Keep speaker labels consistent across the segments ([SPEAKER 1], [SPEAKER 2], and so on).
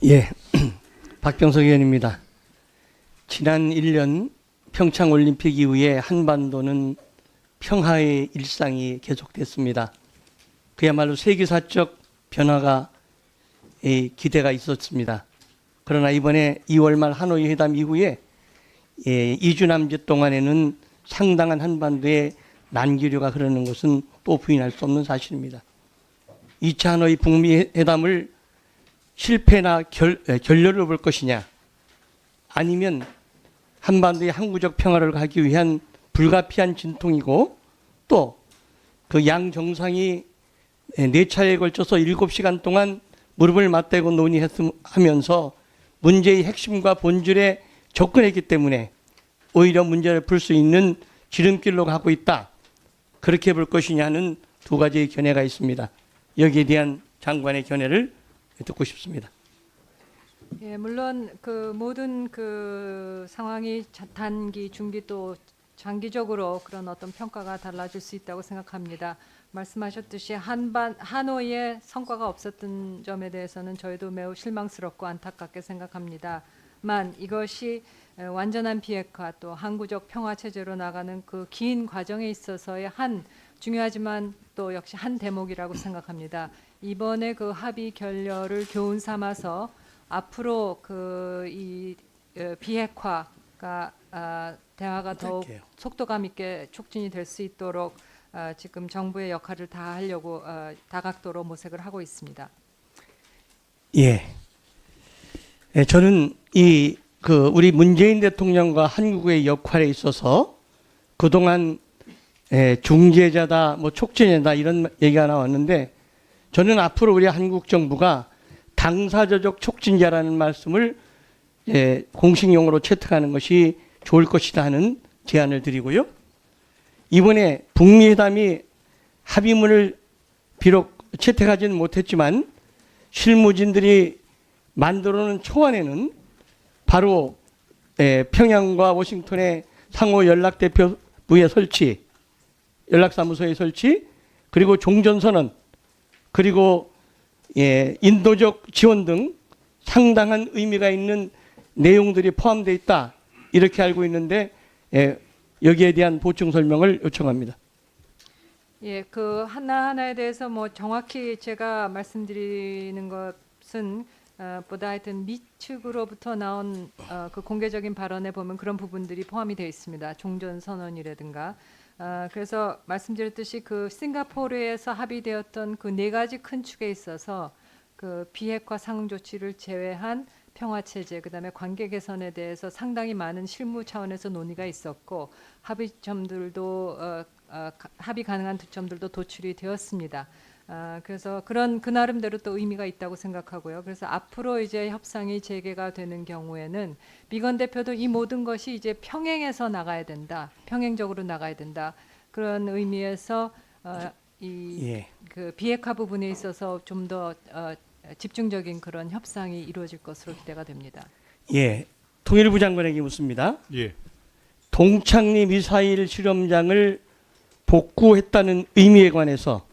[SPEAKER 1] 예, 박병석 의원입니다. 지난 1년 평창올림픽 이후에 한반도는 평화의 일상이 계속됐습니다. 그야말로 세계사적 변화가 기대가 있었습니다. 그러나 이번에 2월 말 하노이 회담 이후에 2주 남짓 동안에는 상당한 한반도에 난기류가 흐르는 것은 또 부인할 수 없는 사실입니다. 2차 하노이 북미 회담을 실패나 결렬을 볼 것이냐, 아니면 한반도의 항구적 평화를 가기 위한 불가피한 진통이고, 또 그 양 정상이 4차례에 걸쳐서 7시간 동안 무릎을 맞대고 논의하면서 문제의 핵심과 본질에 접근했기 때문에 오히려 문제를 풀 수 있는 지름길로 가고 있다, 그렇게 볼 것이냐는 두 가지의 견해가 있습니다. 여기에 대한 장관의 견해를 듣고 싶습니다.
[SPEAKER 2] 예, 물론 그 모든 그 상황이 단기, 중기 또 장기적으로 그런 어떤 평가가 달라질 수 있다고 생각합니다. 말씀하셨듯이 하노이에 성과가 없었던 점에 대해서는 저희도 매우 실망스럽고 안타깝게 생각합니다만, 이것이 완전한 비핵화 또 항구적 평화 체제로 나가는 그 긴 과정에 있어서의 한 중요하지만 또 역시 한 대목이라고 생각합니다. 이번에 그 합의 결렬을 교훈 삼아서 앞으로 그 이 비핵화가 대화가 더욱 속도감 있게 촉진이 될 수 있도록 지금 정부의 역할을 다 하려고 다각도로 모색을 하고 있습니다.
[SPEAKER 1] 예, 저는 우리 문재인 대통령과 한국의 역할에 있어서 그동안 중재자다, 촉진자다 이런 얘기가 나왔는데, 저는 앞으로 우리 한국 정부가 당사자적 촉진자라는 말씀을 공식 용어로 채택하는 것이 좋을 것이다 하는 제안을 드리고요. 이번에 북미 회담이 합의문을 비록 채택하지는 못했지만 실무진들이 만들어놓은 초안에는 바로 평양과 워싱턴의 상호 연락대표부의 설치, 연락사무소의 설치, 그리고 종전선언, 그리고 인도적 지원 등 상당한 의미가 있는 내용들이 포함되어 있다, 이렇게 알고 있는데 여기에 대한 보충 설명을 요청합니다.
[SPEAKER 2] 예, 그 하나하나에 대해서 정확히 제가 말씀드리는 것은 보다 하여튼 미 측으로부터 나온 그 공개적인 발언에 보면 그런 부분들이 포함이 되어 있습니다. 종전선언이라든가. 그래서 말씀드렸듯이 그 싱가포르에서 합의되었던 그 4가지 큰 축에 있어서 그 비핵화 상응 조치를 제외한 평화 체제, 그다음에 관계 개선에 대해서 상당히 많은 실무 차원에서 논의가 있었고, 합의점들도 합의 가능한 점들도 도출이 되었습니다. 그래서 그 나름대로 또 의미가 있다고 생각하고요. 그래서 앞으로 이제 협상이 재개가 되는 경우에는 비건 대표도 이 모든 것이 이제 평행해서 나가야 된다, 평행적으로 나가야 된다, 그런 의미에서 그 비핵화 부분에 있어서 좀 더 집중적인 그런 협상이 이루어질 것으로 기대가 됩니다.
[SPEAKER 1] 예, 통일부 장관에게 묻습니다.
[SPEAKER 3] 예.
[SPEAKER 1] 동창리 미사일 실험장을 복구했다는 의미에 관해서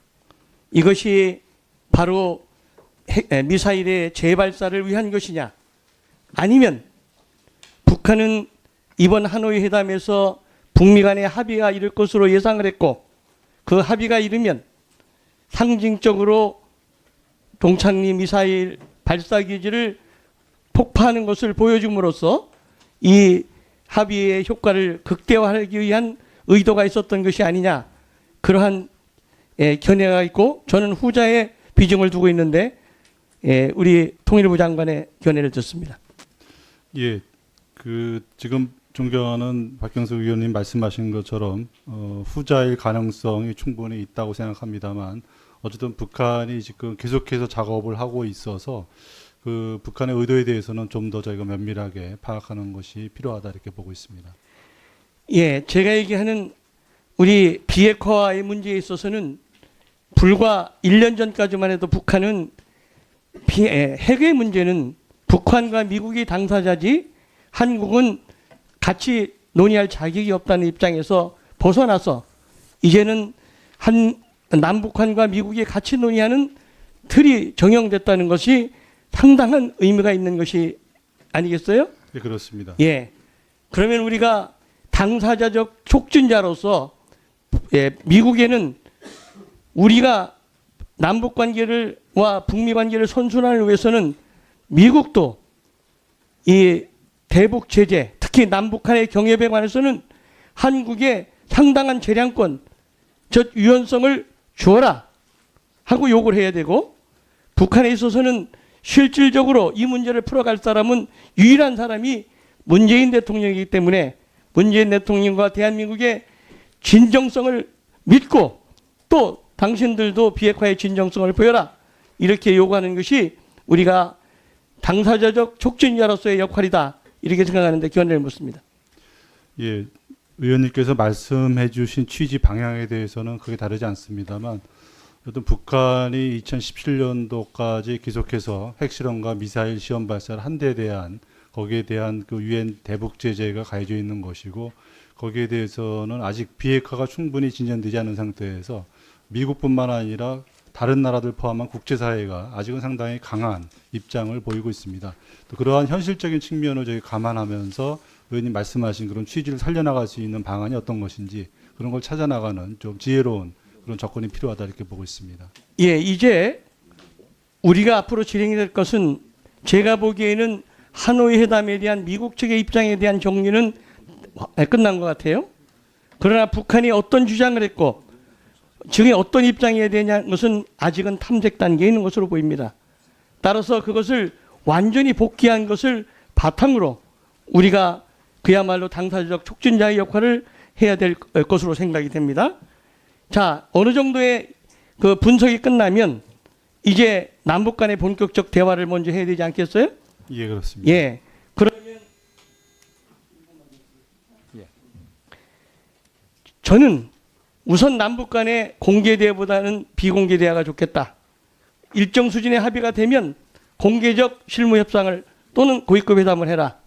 [SPEAKER 1] 이것이 바로 미사일의 재발사를 위한 것이냐, 아니면 북한은 이번 하노이 회담에서 북미 간의 합의가 이룰 것으로 예상을 했고, 그 합의가 이르면 상징적으로 동창리 미사일 발사 기지를 폭파하는 것을 보여줌으로써 이 합의의 효과를 극대화하기 위한 의도가 있었던 것이 아니냐, 그러한 견해가 있고, 저는 후자의 비중을 두고 있는데 우리 통일부 장관의 견해를 듣습니다.
[SPEAKER 3] 예, 지금 존경하는 박병석 의원님 말씀하신 것처럼 후자일 가능성이 충분히 있다고 생각합니다만, 어쨌든 북한이 지금 계속해서 작업을 하고 있어서 그 북한의 의도에 대해서는 좀 더 저희가 면밀하게 파악하는 것이 필요하다, 이렇게 보고 있습니다.
[SPEAKER 1] 예, 제가 얘기하는 우리 비핵화의 문제에 있어서는 불과 1년 전까지만 해도 북한은 핵의 문제는 북한과 미국이 당사자지 한국은 같이 논의할 자격이 없다는 입장에서 벗어나서 이제는 남북한과 미국이 같이 논의하는 틀이 정형됐다는 것이 상당한 의미가 있는 것이 아니겠어요?
[SPEAKER 3] 예, 그렇습니다.
[SPEAKER 1] 예. 그러면 우리가 당사자적 촉진자로서 미국에는 우리가 남북 관계와 북미 관계를 선순환을 위해서는 미국도 이 대북 제재, 특히 남북한의 경협에 관해서는 한국에 상당한 재량권, 즉 유연성을 주어라 하고 요구를 해야 되고, 북한에 있어서는 실질적으로 이 문제를 풀어갈 사람은 유일한 사람이 문재인 대통령이기 때문에 문재인 대통령과 대한민국의 진정성을 믿고 또 당신들도 비핵화의 진정성을 보여라, 이렇게 요구하는 것이 우리가 당사자적 촉진자로서의 역할이다, 이렇게 생각하는데 견해를 묻습니다.
[SPEAKER 3] 예, 의원님께서 말씀해 주신 취지 방향에 대해서는 크게 다르지 않습니다만, 어떤 북한이 2017년도까지 계속해서 핵실험과 미사일 시험 발사를 한 데 대한 거기에 대한 그 유엔 대북 제재가 가해져 있는 것이고, 거기에 대해서는 아직 비핵화가 충분히 진전되지 않은 상태에서 미국뿐만 아니라 다른 나라들 포함한 국제사회가 아직은 상당히 강한 입장을 보이고 있습니다. 또 그러한 현실적인 측면을 저희 감안하면서 의원님 말씀하신 그런 취지를 살려나갈 수 있는 방안이 어떤 것인지, 그런 걸 찾아나가는 좀 지혜로운 그런 접근이 필요하다, 이렇게 보고 있습니다.
[SPEAKER 1] 예, 이제 우리가 앞으로 진행이 될 것은 제가 보기에는 하노이 회담에 대한 미국 측의 입장에 대한 정리는 끝난 것 같아요. 그러나 북한이 어떤 주장을 했고 지금 어떤 입장에 대한 것은 아직은 탐색 단계에 있는 것으로 보입니다. 따라서 그것을 완전히 복귀한 것을 바탕으로 우리가 그야말로 당사자적 촉진자의 역할을 해야 될 것으로 생각이 됩니다. 자, 어느 정도의 그 분석이 끝나면 이제 남북 간의 본격적 대화를 먼저 해야 되지 않겠어요?
[SPEAKER 3] 예, 그렇습니다.
[SPEAKER 1] 예. 그러면 저는 우선 남북 간의 공개 대화보다는 비공개 대화가 좋겠다. 일정 수준의 합의가 되면 공개적 실무 협상을 또는 고위급 회담을 해라.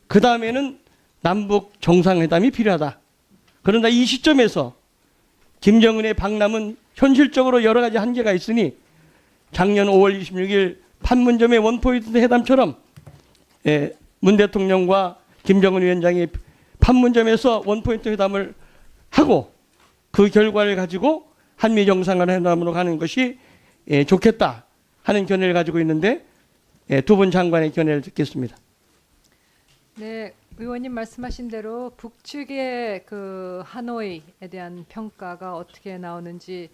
[SPEAKER 1] 그 다음에는 남북 정상회담이 필요하다. 그런데 이 시점에서 김정은의 방남은 현실적으로 여러 가지 한계가 있으니 작년 5월 26일 판문점의 원포인트 회담처럼 문 대통령과 김정은 위원장이 판문점에서 원포인트 회담을 하고 그 결과를 가지고 한미 정상회담으로 가는 것이 좋겠다 하는 견해를 가지고 있는데 두 분 장관의 견해를 듣겠습니다.
[SPEAKER 2] 네, 의원님 말씀하신 대로 북측의 그 하노이에 대한 평가가 어떻게 나오는지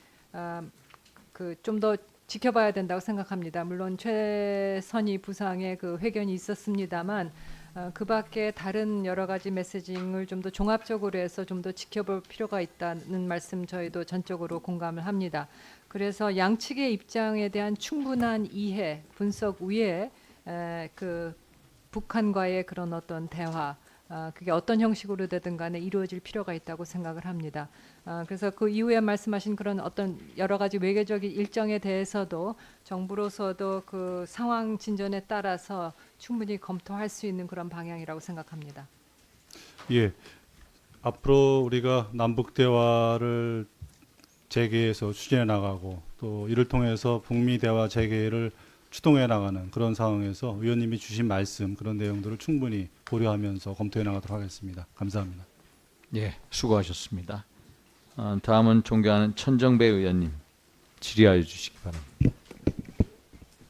[SPEAKER 2] 그 좀 더 지켜봐야 된다고 생각합니다. 물론 최선희 부상의 그 회견이 있었습니다만 그 밖에 다른 여러 가지 메시징을 좀 더 종합적으로 해서 좀 더 지켜볼 필요가 있다는 말씀 저희도 전적으로 공감을 합니다. 그래서 양측의 입장에 대한 충분한 이해, 분석 위에 그 북한과의 그런 어떤 대화, 그게 어떤 형식으로 되든 간에 이루어질 필요가 있다고 생각을 합니다. 그래서 그 이후에 말씀하신 그런 어떤 여러 가지 외교적인 일정에 대해서도 정부로서도 그 상황 진전에 따라서 충분히 검토할 수 있는 그런 방향이라고 생각합니다.
[SPEAKER 3] 예, 앞으로 우리가 남북 대화를 재개해서 추진해 나가고 또 이를 통해서 북미 대화 재개를 추동해 나가는 그런 상황에서 의원님이 주신 말씀, 그런 내용들을 충분히 고려하면서 검토해 나가도록 하겠습니다. 감사합니다.
[SPEAKER 4] 예, 수고하셨습니다. 다음은 존경하는 천정배 의원님 질의하여 주시기 바랍니다.